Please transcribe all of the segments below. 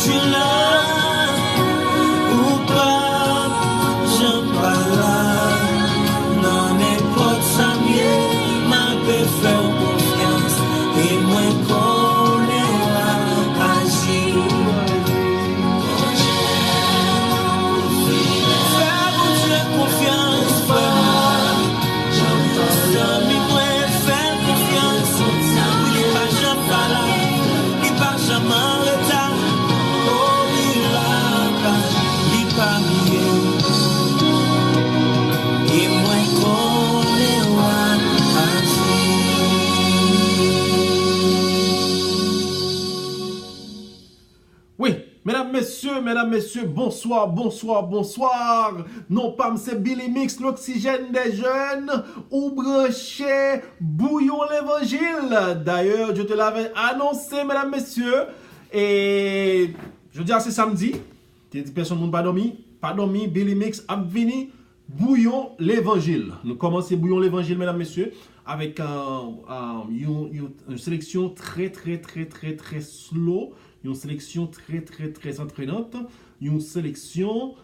suis là ou pas, j'en pas là. Non, n'importe ça mieux, ma paix faire confiance. Et moi, qu'on est là, agir. Faire confiance, frère. J'en moi, faire confiance. Il n'est pas jamais pas là, il n'est pas jamais en retard. Oh, il est là, il n'est pas mieux. Et moi, qu'on est là, Oui, mesdames, messieurs, bonsoir. Non pas c'est Billy Mix, l'oxygène des jeunes, ou branché, bouillon l'évangile. D'ailleurs, je te l'avais annoncé, mesdames, messieurs, et je dis à ce samedi, tu dis personne ne pas dormi, Billy Mix a venu bouillon l'évangile. Nous commençons bouillon l'évangile, mesdames, messieurs, avec une sélection très slow. Une sélection très entraînante, une sélection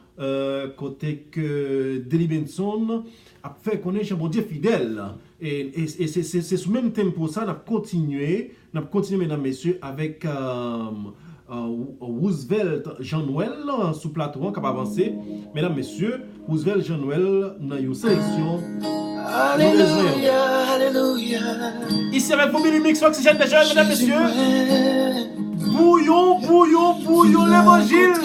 côté que Deli Benson a fait connaître un bon Dieu fidèle. Et c'est ce même tempo ça, on a continué, mesdames, messieurs, avec Roosevelt Jean-Noël sous plateau, qui a avancé. Mesdames, messieurs, Roosevelt Jean-Noël dans une sélection. Alléluia. Ici avec vous, Billy Mix, l'oxygène des jeunes, mesdames, messieurs. Bouillon l'évangile.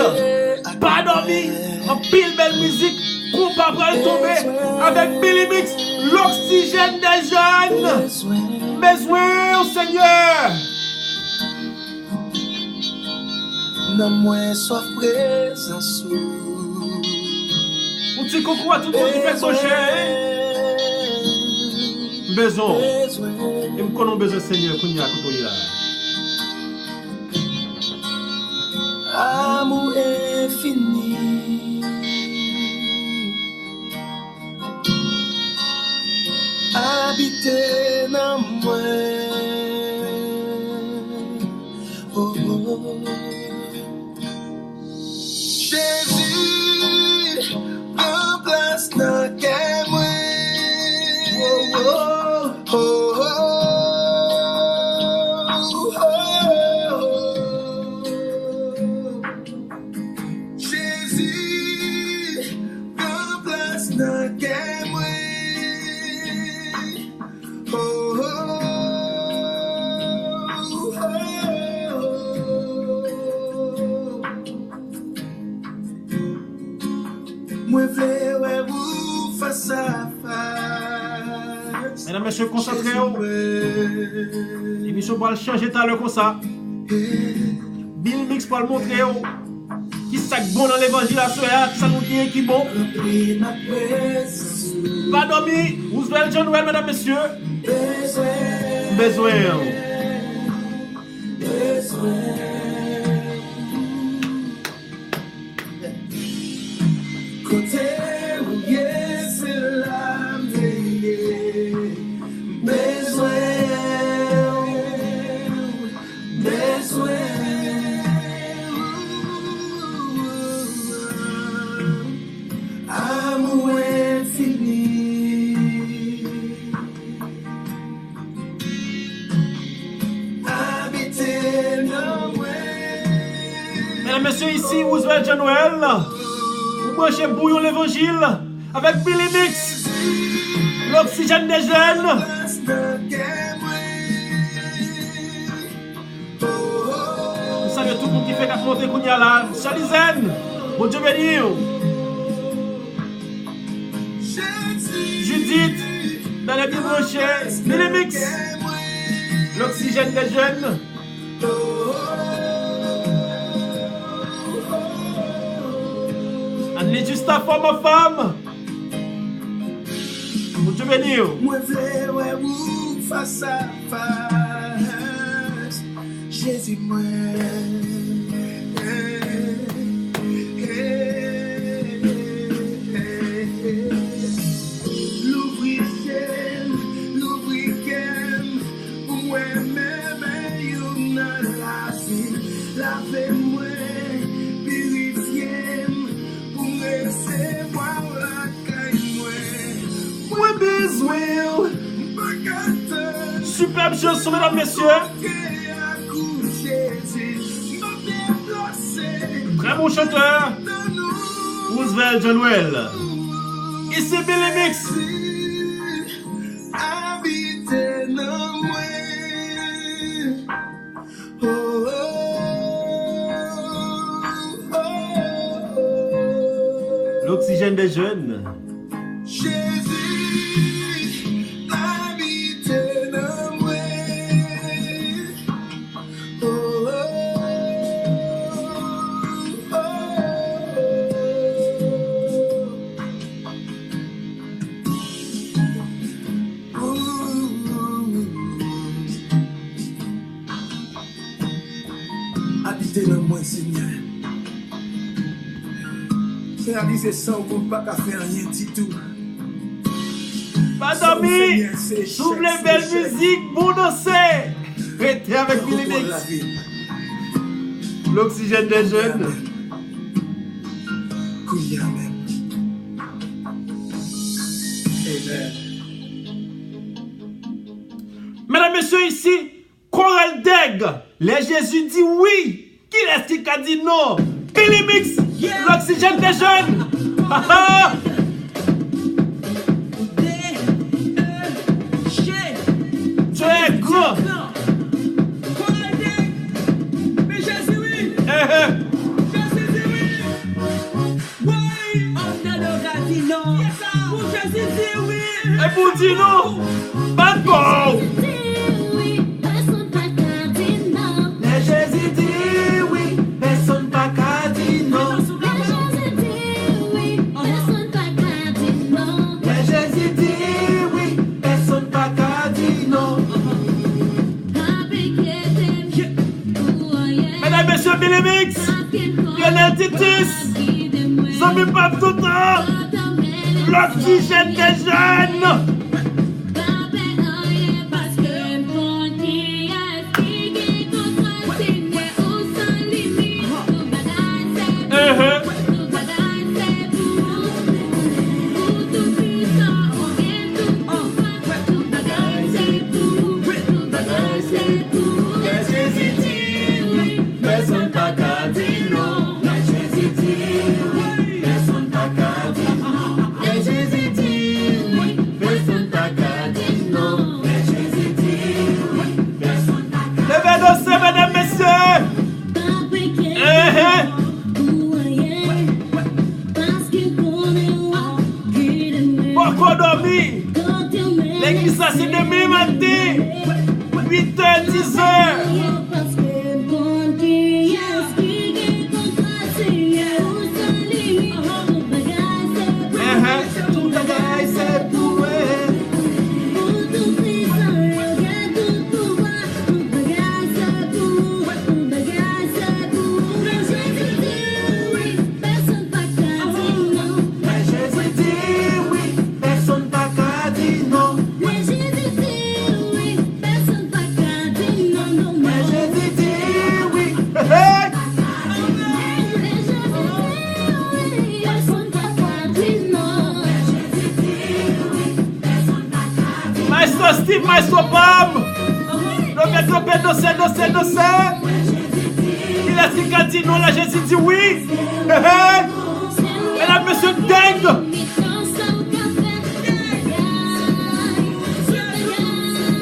Pas dormi. En pile belle musique. Coupe après tomber. Avec Billy Mix, l'oxygène des jeunes. Besoin au Seigneur. Non, moi, soif présence. Un petit coucou à tout le monde qui fait son chien. Besoin. Et nous connaissons besoin Seigneur qu'on y a côté là. Amour infini, habiter dans moi. Oh, oh. Jésus, en place dans quel moi. Oh, oh, oh, oh. Mesdames, messieurs, concentrez-vous. L'émission va changer tout à l'heure comme ça. Bill Mix pour le montrer qui est bon dans l'évangile à soya, qui ça nous dit qui est bon. Pas dormi, Roosevelt Jean-Noël, mesdames, messieurs. Besoin. Côté où yes, l'âme amour infini, habiter dans moi. Mesdames, messieurs, ici Roosevelt Jean-Noël. Vous branchez bouillon l'évangile avec Billy Mix, l'oxygène des jeunes. Vous savez tout le monde qui fait qu'à monter qu'on y a là. Chalizen, bon Dieu béni. Judith, dans les branchés, Billy Mix, l'oxygène des jeunes. Anne juste à femme ma femme. Bon Dieu béni. Moi vle ou face à face. Jésus moi. Lavez-moi will. Superbe chanson, mesdames, messieurs. Très bon chanteur. Roosevelt John Well. Ici Billy Mix. L'oxygène des jeunes. Habitez dans moi, Seigneur. Réaliser ça, on ne peut pas faire rien du tout. Pas dormir. S'ouvre les belles musiques pour danser. Restez avec Billy Mix. L'oxygène des jeunes. Mesdames, messieurs, ici, Chorale Deg. Les Jésus dit oui. Qui est-ce qui a dit non? Billy Mix, l'oxygène des jeunes. Tu es grand. Mais Jésus oui. Jésus dit oui. Oui. On a le dit non. Pour Jésus dit oui. Et pour dire non, pas de bon. Billy Mix, Lionel Titus, Zombie Pop tout le temps, l'oxygène des jeunes. L'église, ça c'est demain matin, 8h, 10h. Steve Maestro Pam, le danser. Il a dit qu'il dit non, là Jésus dit oui. Mesdames, messieurs, dingue.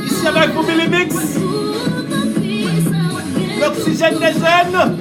Ici avec vous, Billy Mix, l'oxygène des jeunes.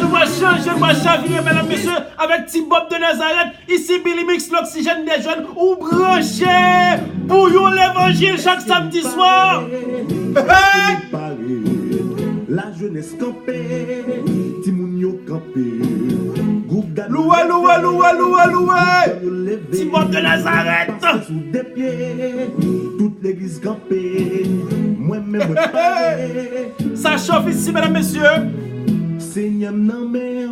je vais changer, je vais chavirer, mesdames, messieurs, avec Tim Bob de Nazareth. Ici, Billy Mix, l'oxygène des jeunes, ou branché, bouillon l'évangile chaque samedi soir. La jeunesse campée, Timounio campé. Loué. Tim Bob de Nazareth. Sous des pieds, toute l'église campée. Moi-même, Ça chauffe ici, mesdames, messieurs. Seigneur, non, mais